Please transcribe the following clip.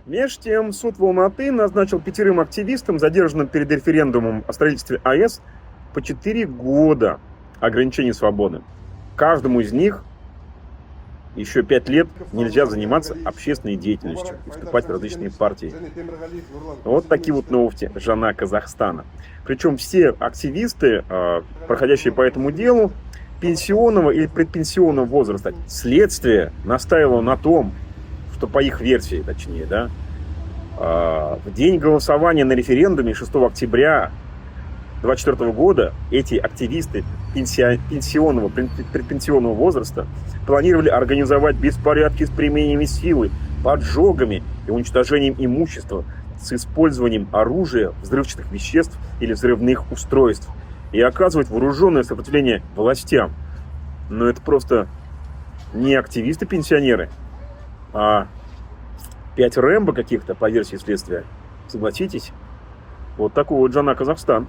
Меж тем, суд в Алматы назначил 5 активистам, задержанным перед референдумом о строительстве АЭС, по 4 года ограничения свободы. Каждому из них еще 5 лет нельзя заниматься общественной деятельностью и вступать в различные партии. Вот такие вот новости жана Казахстана. Причем все активисты, проходящие по этому делу, пенсионного или предпенсионного возраста. Следствие настаивало на том, что по их версии, точнее, да, в день голосования на референдуме 6 октября 2024 года эти активисты пенсионного, предпенсионного возраста планировали организовать беспорядки с применением силы, поджогами и уничтожением имущества с использованием оружия, взрывчатых веществ или взрывных устройств и оказывать вооруженное сопротивление властям. Но это просто не активисты-пенсионеры, а 5 Рэмбо каких-то, по версии следствия. Согласитесь? Вот такой вот жана Казахстан.